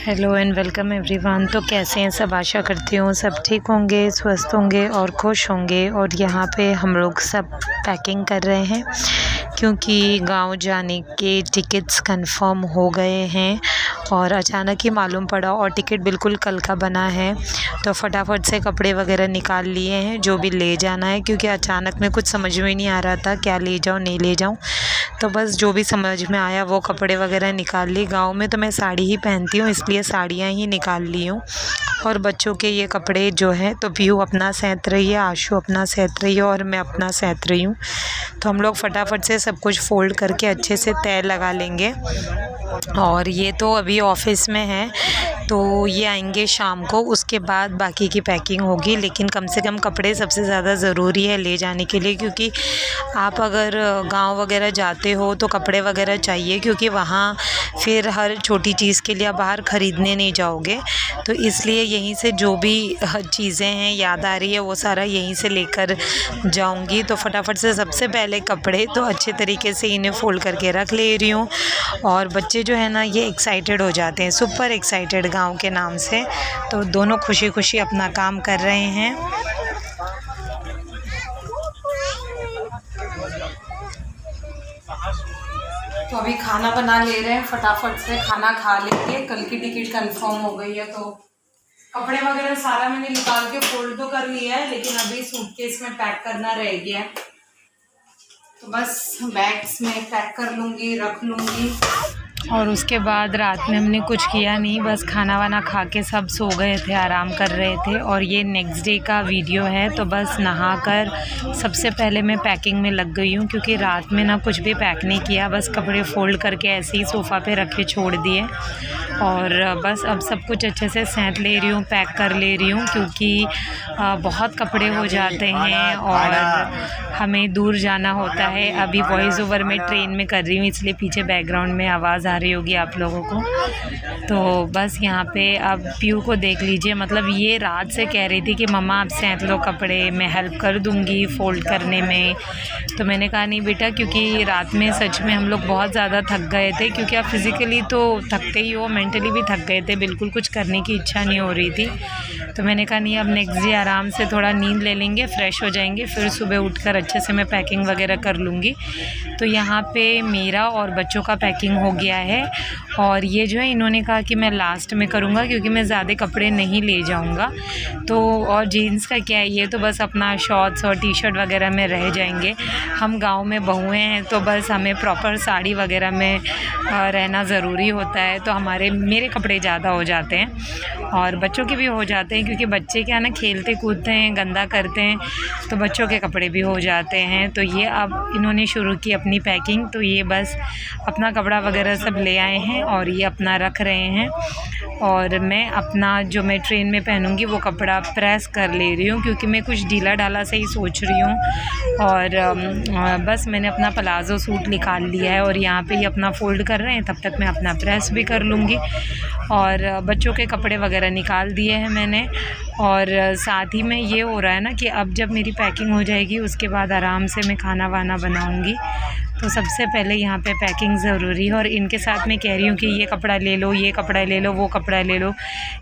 Hello and welcome everyone. तो कैसे हैं सब? आशा करती हूँ सब ठीक होंगे, स्वस्थ होंगे और खुश होंगे। और यहाँ पे हम लोग सब पैकिंग कर रहे हैं क्योंकि गांव जाने के टिकट्स कंफर्म हो गए हैं और अचानक ही मालूम पड़ा और टिकट बिल्कुल कल का बना है। तो फटाफट से कपड़े वगैरह निकाल लिए हैं जो भी ले जाना है, क्योंकि अचानक में कुछ समझ में नहीं आ रहा था क्या ले जाऊँ नहीं ले जाऊँ। तो बस जो भी समझ में आया वो कपड़े वगैरह निकाल ली। गाँव में तो मैं साड़ी ही पहनती हूँ, इसलिए साड़ियाँ ही निकाल ली हूँ। और बच्चों के ये कपड़े जो हैं, तो पीहू अपना सहत रही है, आशु अपना सहत रही है और मैं अपना सहत रही हूँ। तो हम लोग फटाफट से सब कुछ फ़ोल्ड करके अच्छे से तय लगा लेंगे। और ये तो अभी ऑफ़िस में है, तो ये आएंगे शाम को, उसके बाद बाकी की पैकिंग होगी। लेकिन कम से कम कपड़े सबसे ज़्यादा ज़रूरी है ले जाने के लिए, क्योंकि आप अगर गांव वगैरह जाते हो तो कपड़े वगैरह चाहिए, क्योंकि वहाँ फिर हर छोटी चीज़ के लिए आप बाहर ख़रीदने नहीं जाओगे। तो इसलिए यहीं से जो भी चीज़ें हैं याद आ रही है वो सारा यहीं से लेकर जाऊंगी। तो फटाफट से सबसे पहले कपड़े तो अच्छे तरीके से इन्हें फ़ोल्ड करके रख ले रही हूँ। और बच्चे जो है ना ये एक्साइटेड हो जाते हैं, सुपर एक्साइटेड गांव के नाम से। तो दोनों खुशी खुशी अपना काम कर रहे हैं। तो अभी खाना बना ले रहे हैं, फटाफट से खाना खा लेंगे। कल की टिकट कंफर्म हो गई है, तो कपड़े वगैरह सारा मैंने निकाल के फोल्ड तो कर लिया है, लेकिन अभी सूटकेस में पैक करना रह गया है। तो बस बैग्स में पैक कर लूँगी, रख लूँगी। और उसके बाद रात में हमने कुछ किया नहीं, बस खाना वाना खा के सब सो गए थे, आराम कर रहे थे। और ये नेक्स्ट डे का वीडियो है। तो बस नहाकर सबसे पहले मैं पैकिंग में लग गई हूँ, क्योंकि रात में ना कुछ भी पैक नहीं किया, बस कपड़े फ़ोल्ड करके ऐसे ही सोफ़ा पे रखे छोड़ दिए। और बस अब सब कुछ अच्छे से सैंत ले रही हूँ, पैक कर ले रही हूँ, क्योंकि बहुत कपड़े हो जाते हैं और हमें दूर जाना होता है। अभी वॉइस ओवर में ट्रेन में कर रही हूँ, इसलिए पीछे बैकग्राउंड में आवाज़ आ रही होगी आप लोगों को। तो बस यहाँ पे अब पीहू को देख लीजिए, मतलब ये रात से कह रही थी कि मम्मा आप सैंत लो कपड़े, मैं हेल्प कर दूँगी फ़ोल्ड करने में। तो मैंने कहा नहीं बेटा, क्योंकि रात में सच में हम लोग बहुत ज़्यादा थक गए थे, क्योंकि आप फिज़िकली तो थकते ही हो, मेंटली भी थक गए थे, बिल्कुल कुछ करने की इच्छा नहीं हो रही थी। तो मैंने कहा नहीं, अब नेक्स्ट डे आराम से थोड़ा नींद ले लेंगे, फ़्रेश हो जाएंगे, फिर सुबह उठकर अच्छे से मैं पैकिंग वगैरह कर लूँगी। तो यहाँ पे मेरा और बच्चों का पैकिंग हो गया है। और ये जो है इन्होंने कहा कि मैं लास्ट में करूँगा, क्योंकि मैं ज़्यादा कपड़े नहीं ले जाऊँगा। तो और जीन्स का क्या है, ये तो बस अपना शॉर्ट्स और टी शर्ट वगैरह में रह जाएंगे। हम गाँव में बहुएँ हैं, तो बस हमें प्रॉपर साड़ी वगैरह में रहना ज़रूरी होता है। तो मेरे कपड़े ज़्यादा हो जाते हैं और बच्चों के भी हो जाते हैं, क्योंकि बच्चे क्या ना खेलते कूदते हैं, गंदा करते हैं, तो बच्चों के कपड़े भी हो जाते हैं। तो ये अब इन्होंने शुरू की अपनी पैकिंग। तो ये बस अपना कपड़ा वगैरह सब ले आए हैं और ये अपना रख रहे हैं। और मैं अपना जो मैं ट्रेन में पहनूंगी वो कपड़ा प्रेस कर ले रही हूँ, क्योंकि मैं कुछ ढीला ढाला से ही सोच रही हूँ। और बस मैंने अपना प्लाज़ो सूट निकाल लिया है और यहाँ पे ही अपना फ़ोल्ड कर रहे हैं, तब तक मैं अपना प्रेस भी कर लूँगी। और बच्चों के कपड़े वगैरह निकाल दिए हैं मैंने। और साथ ही में ये हो रहा है ना कि अब जब मेरी पैकिंग हो जाएगी उसके बाद आराम से मैं खाना वाना बनाऊँगी। तो सबसे पहले यहाँ पे पैकिंग ज़रूरी है। और इनके साथ मैं कह रही हूँ कि ये कपड़ा ले लो, ये कपड़ा ले लो, वो कपड़ा ले लो,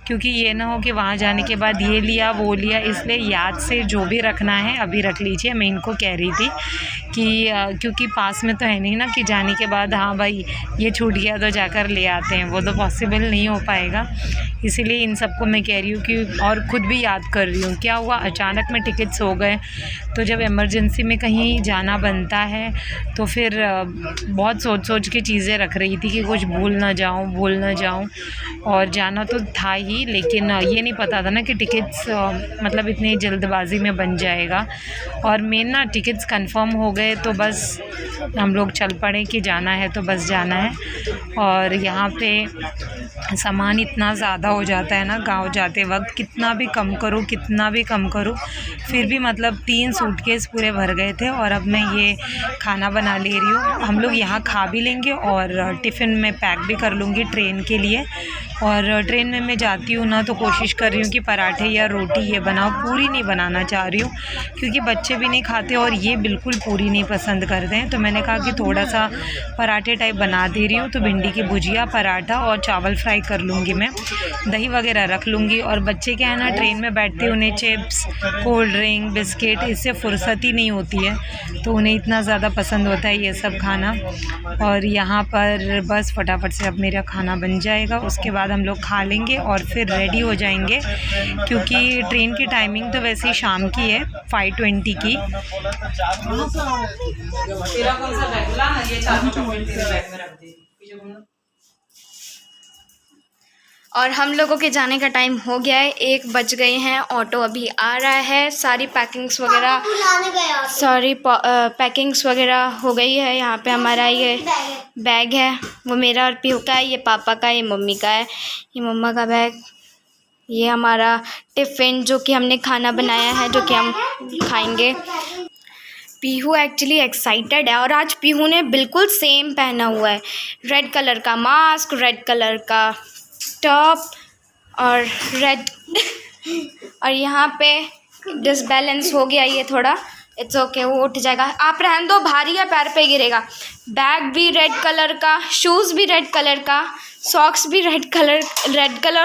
क्योंकि ये ना हो कि वहाँ जाने के बाद ये लिया वो लिया। इसलिए याद से जो भी रखना है अभी रख लीजिए। मैं इनको कह रही थी कि क्योंकि पास में तो है नहीं ना कि जाने के बाद हाँ भाई ये छूट गया तो जाकर ले आते हैं, वो तो पॉसिबल नहीं हो पाएगा। इसीलिए इन सबको मैं कह रही हूँ कि, और ख़ुद भी याद कर रही हूँ क्या हुआ, अचानक में टिकट्स हो गए। तो जब इमरजेंसी में कहीं जाना बनता है तो फिर बहुत सोच के चीज़ें रख रही थी कि कुछ भूल ना जाऊँ। और जाना तो था ही, लेकिन ये नहीं पता था ना कि टिकट्स मतलब इतनी जल्दबाजी में बन जाएगा। और मेन ना टिकट्स कंफर्म हो गए तो बस हम लोग चल पड़े कि जाना है तो बस जाना है। और यहाँ पे सामान इतना ज़्यादा हो जाता है ना गांव जाते वक्त, कितना भी कम करो फिर भी मतलब 3 सूटकेस पूरे भर गए थे। और अब मैं ये खाना बना ले दे रही हूँ। हम लोग यहाँ खा भी लेंगे और टिफ़िन में पैक भी कर लूँगी ट्रेन के लिए। और ट्रेन में मैं जाती हूँ ना तो कोशिश कर रही हूँ कि पराठे या रोटी ये बनाओ, पूरी नहीं बनाना चाह रही हूँ क्योंकि बच्चे भी नहीं खाते और ये बिल्कुल पूरी नहीं पसंद करते हैं। तो मैंने कहा कि थोड़ा सा पराठे टाइप बना दे रही हूँ। तो भिंडी की भुजिया, पराठा और चावल फ्राई कर लूँगी मैं, दही वगैरह रख लूँगी। और बच्चे क्या है ना, ट्रेन में बैठते उन्हें चिप्स, कोल्ड ड्रिंक, बिस्किट इससे फुर्सत ही नहीं होती है, तो उन्हें इतना ज़्यादा पसंद होता है ये सब खाना। और यहाँ पर बस फटाफट से अब मेरा खाना बन जाएगा, उसके बाद हम लोग खा लेंगे और फिर रेडी हो जाएंगे क्योंकि ट्रेन की टाइमिंग तो वैसे ही शाम की है 5:20 की। और हम लोगों के जाने का टाइम हो गया है, 1 बज गए हैं। ऑटो अभी आ रहा है, सारी पैकिंग्स वगैरह हो गई है। यहाँ पे हमारा ये बैग है, वो मेरा और पीहू का है, ये पापा का, ये मम्मी का है, ये मम्मा का बैग, ये हमारा टिफ़िन जो कि हमने खाना बनाया है जो कि हम खाएंगे। पीहू एक्चुअली एक्साइटेड है और आज पीहू ने बिल्कुल सेम पहना हुआ है, रेड कलर का मास्क, रेड कलर का टॉप और रेड और यहाँ पे डिसबैलेंस हो गया ये थोड़ा, इट्स ओके, वो उठ जाएगा। आप रहने दो, भारी है, पैर पे गिरेगा। बैग भी रेड कलर का, शूज़ भी रेड कलर का, सॉक्स भी रेड कलर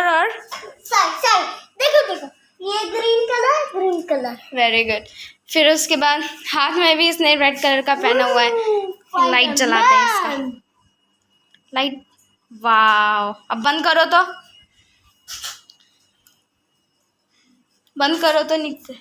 और देखो ये ग्रीन कलर वेरी गुड। फिर उसके बाद हाथ में भी इसने रेड कलर का पहना हुआ है। लाइट जलाते हैं इसका, लाइट, वाह। अब बंद करो तो नीचे।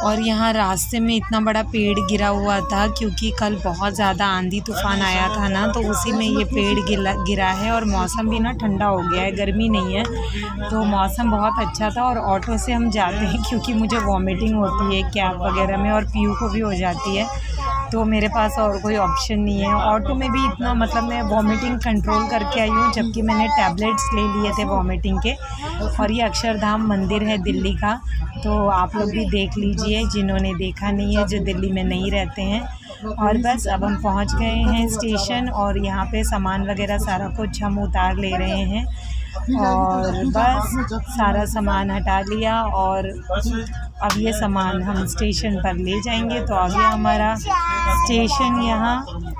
और यहाँ रास्ते में इतना बड़ा पेड़ गिरा हुआ था क्योंकि कल बहुत ज़्यादा आंधी तूफान आया था ना, तो उसी में ये पेड़ गिरा है। और मौसम भी ना ठंडा हो गया है, गर्मी नहीं है, तो मौसम बहुत अच्छा था। और ऑटो से हम जाते हैं क्योंकि मुझे वॉमिटिंग होती है कैब वगैरह में और पीयू को भी हो जाती है, तो मेरे पास और कोई ऑप्शन नहीं है। ऑटो में भी इतना मतलब मैं वॉमिटिंग कंट्रोल करके आई हूँ, जबकि मैंने टैबलेट्स ले लिए थे वॉमिटिंग के। और ये अक्षरधाम मंदिर है दिल्ली का, तो आप लोग भी देख लीजिए जिन्होंने देखा नहीं है, जो दिल्ली में नहीं रहते हैं। और बस अब हम पहुँच गए हैं स्टेशन और यहाँ पे सामान वगैरह सारा कुछ हम उतार ले रहे हैं और बस सारा सामान हटा लिया। और अब ये सामान हम स्टेशन पर ले जाएंगे। तो आ गया हमारा स्टेशन यहाँ।